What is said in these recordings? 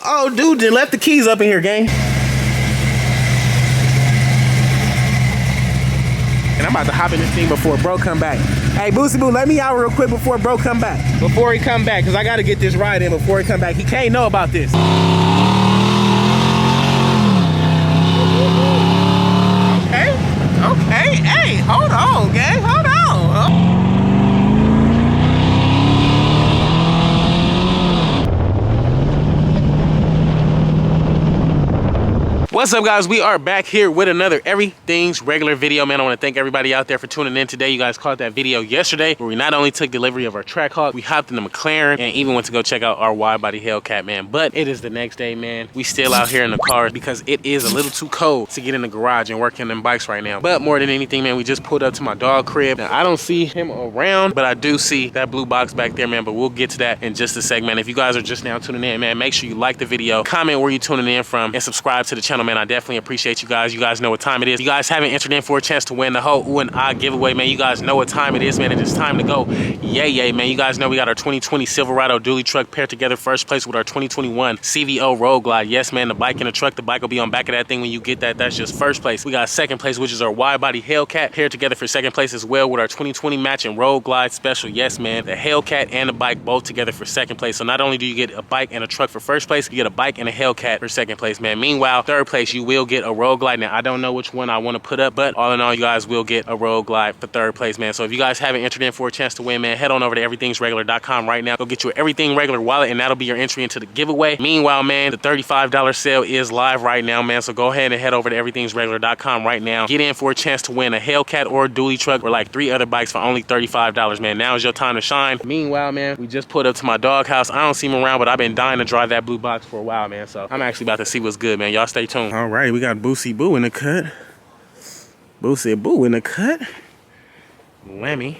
Oh, dude, they left the keys up in here, gang. And I'm about to hop in this thing before bro come back. Hey, Boosie Boo, let me out real quick before bro come back. Before he come back, because I got to get this ride in before he come back. He can't know about this. Okay, hey, hold on, gang, hold on. What's up, guys? We are back here with another Everything's Regular video, man. I want to thank everybody out there for tuning in today. You guys caught that video yesterday where we not only took delivery of our Trackhawk, we hopped in the McLaren and even went to go check out our wide body Hellcat, man. But it is the next day, man. We still out here in the car because it is a little too cold to get in the garage and work on them bikes right now. But more than anything, man, we just pulled up to my dog crib. Now, I don't see him around, but I do see that blue box back there, man. But we'll get to that in just a second, man. If you guys are just now tuning in, man, make sure you like the video, comment where you're tuning in from, and subscribe to the channel, man. I definitely appreciate you guys. You guys know what time it is. You guys haven't entered in for a chance to win the whole ooh and ah giveaway, man. You guys know what time it is, man. It is time to go. Yay, man. You guys know we got our 2020 Silverado dually truck paired together first place with our 2021 CVO Road Glide. Yes, man, the bike and the truck. The bike will be on back of that thing when you get that. That's just first place. We got second place, which is our wide body Hellcat paired together for second place as well with our 2020 matching Road Glide special. Yes, man. The Hellcat and the bike both together for second place. So not only do you get a bike and a truck for first place, you get a bike and a Hellcat for second place, man. Meanwhile, third place, you will get a Road Glide. Now, I don't know which one I want to put up, but all in all, you guys will get a Road Glide for third place, man. So if you guys haven't entered in for a chance to win, man, head on over to everythingsregular.com right now. Go get you an Everything Regular wallet, and that'll be your entry into the giveaway. Meanwhile, man, the $35 sale is live right now, man. So go ahead and head over to everythingsregular.com right now. Get in for a chance to win a Hellcat or a dually truck or like 3 other bikes for only $35, man. Now is your time to shine. Meanwhile, man, we just pulled up to my dog house. I don't see him around, but I've been dying to drive that blue box for a while, man. So I'm actually about to see what's good, man. Y'all stay tuned. All right, we got Boosie Boo in the cut. Boosie Boo in the cut. Lemmy.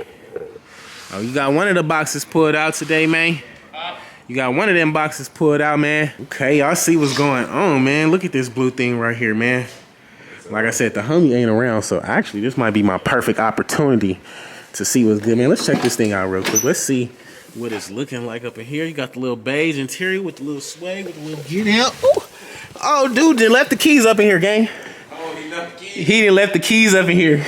Oh, you got one of the boxes pulled out today, man. You got one of them boxes pulled out, man. Okay, y'all see what's going on, man. Look at this blue thing right here, man. Like I said, the homie ain't around, so actually this might be my perfect opportunity to see what's good, man. Let's check this thing out real quick. Let's see what it's looking like up in here. You got the little beige interior with the little sway, with the little get out. Ooh. Oh, dude, they left the keys up in here, gang. Oh, he left the keys? He didn't left the keys up in here.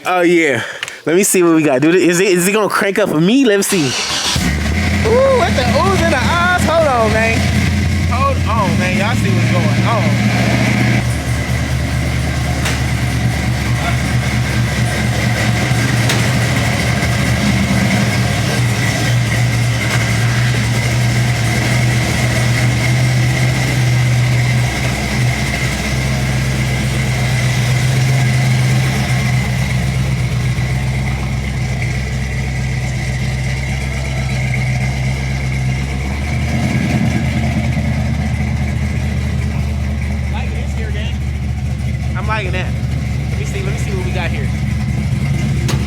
Oh, yeah. Let me see what we got. Dude, is it gonna crank up for me? Let me see. Ooh, what the oohs in the eyes? Hold on, man. Hold on, man. Y'all see what's going on. Liking that. Let me see what we got here.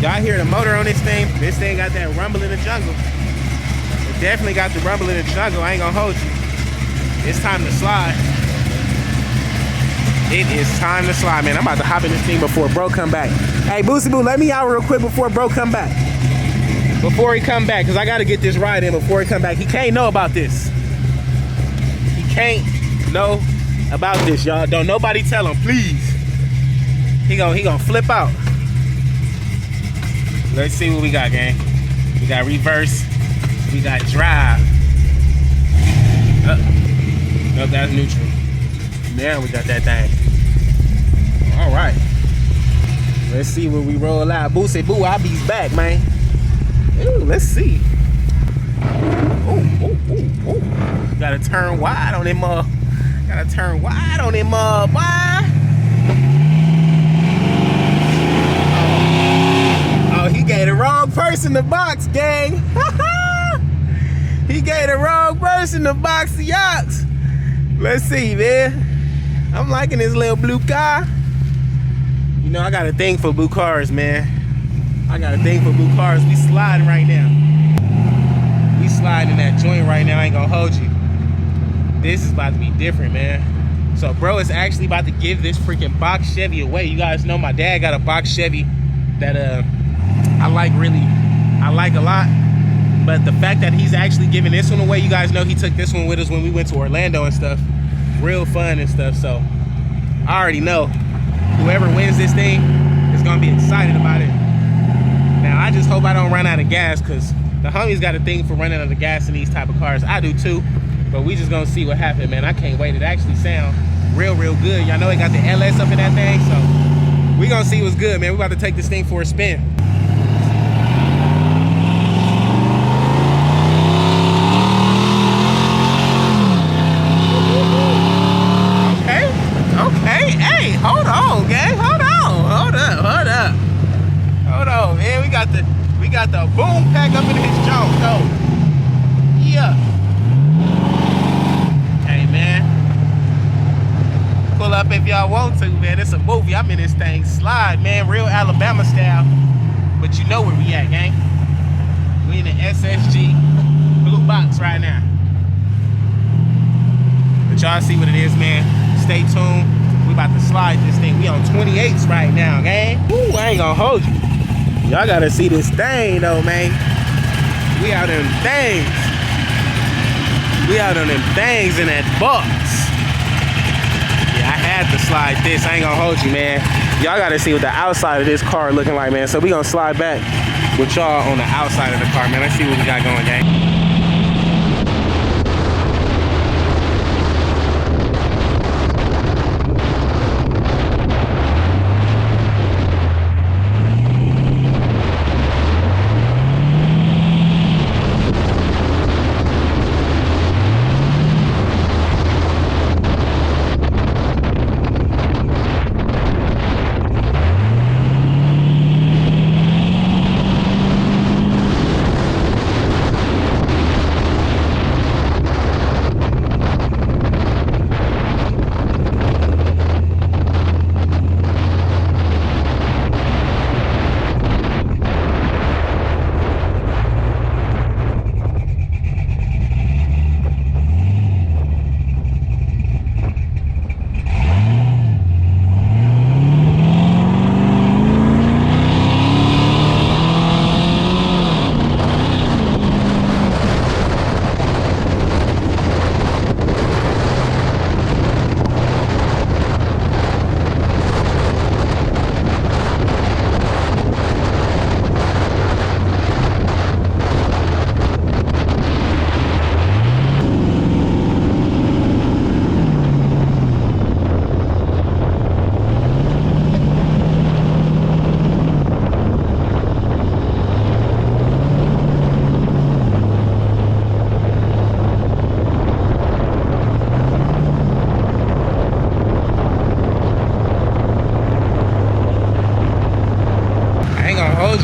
Y'all hear the motor on this thing? This thing got that rumble in the jungle. It definitely got the rumble in the jungle. I ain't gonna hold you. It's time to slide. It is time to slide, man. I'm about to hop in this thing before bro come back. Hey, Boosie Boo, let me out real quick before bro come back. Before he come back, because I got to get this ride in before he come back. He can't know about this. He can't know about this, y'all. Don't nobody tell him, please. He gonna flip out. Let's see what we got, gang. We got reverse. We got drive. No, that's neutral. Now we got that thing. All right. Let's see what we roll out. Boosie Boo, I'll be back, man. Ooh, let's see. Ooh. Gotta turn wide on him, Gotta turn wide on him, boy. He gave the wrong person the box, gang. He gave the wrong person the box of yachts. Let's see, man. I'm liking this little blue car. You know, I got a thing for blue cars, man. I got a thing for blue cars. We sliding right now. We sliding in that joint right now. I ain't gonna hold you. This is about to be different, man. So, bro is actually about to give this freaking box Chevy away. You guys know my dad got a box Chevy that I like a lot, But the fact that he's actually giving this one away, you guys know he took this one with us when we went to Orlando and stuff. Real fun and stuff. So I already know whoever wins this thing is gonna be excited about it. Now I just hope I don't run out of gas, because the homies got a thing for running out of gas in these type of cars. I do too, but we just gonna see what happens, man. I can't wait. It actually sound real good. Y'all know it got the LS up in that thing, so we gonna see what's good, man. We about to take this thing for a spin. Okay, hey, hold on, gang, hold up, man. We got the boom pack up in his jaw, though. Yeah. Hey, man. Pull up if y'all want to, man. It's a movie. I'm in this thing slide, man. Real Alabama style. But you know where we at, gang. We in the SSG blue box right now. But y'all see what it is, man. Stay tuned. We about to slide this thing. We on 28s right now, gang. Woo, I ain't gonna hold you. Y'all gotta see this thing though, man. We out on them things. We out on them things in that box. Yeah, I had to slide this. I ain't gonna hold you, man. Y'all gotta see what the outside of this car looking like, man. So we gonna slide back with y'all on the outside of the car, man. Let's see what we got going, gang.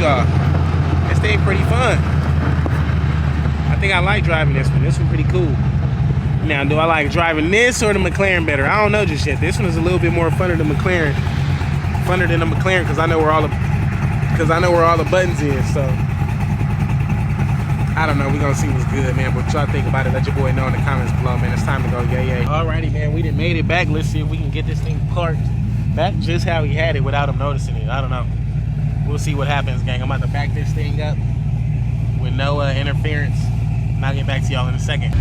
Y'all, this thing pretty fun. I think I like driving this one. This one pretty cool. Now, do I like driving this or the McLaren better? I don't know just yet. This one is a little bit more funner than McLaren. Funner than the McLaren because I know where all the buttons is. So I don't know. We're gonna see what's good, man. But y'all think about it. Let your boy know in the comments below, man. It's time to go, yay. Alrighty, man. We done made it back. Let's see if we can get this thing parked back just how he had it without him noticing it. I don't know. We'll see what happens, gang. I'm about to back this thing up with no interference. And I'll get back to y'all in a second.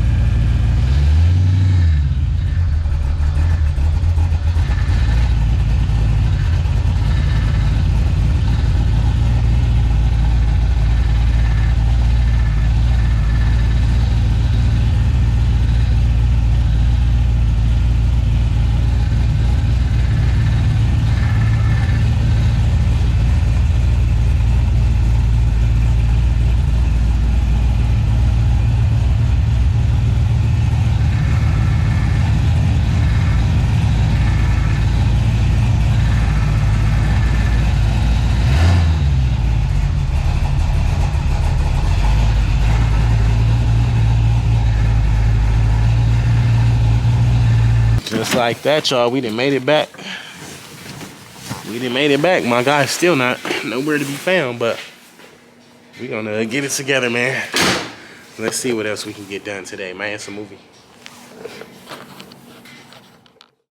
Just like that, y'all, we done made it back. My guy's still not nowhere to be found, but we gonna get it together, man. Let's see what else we can get done today, man. It's a movie.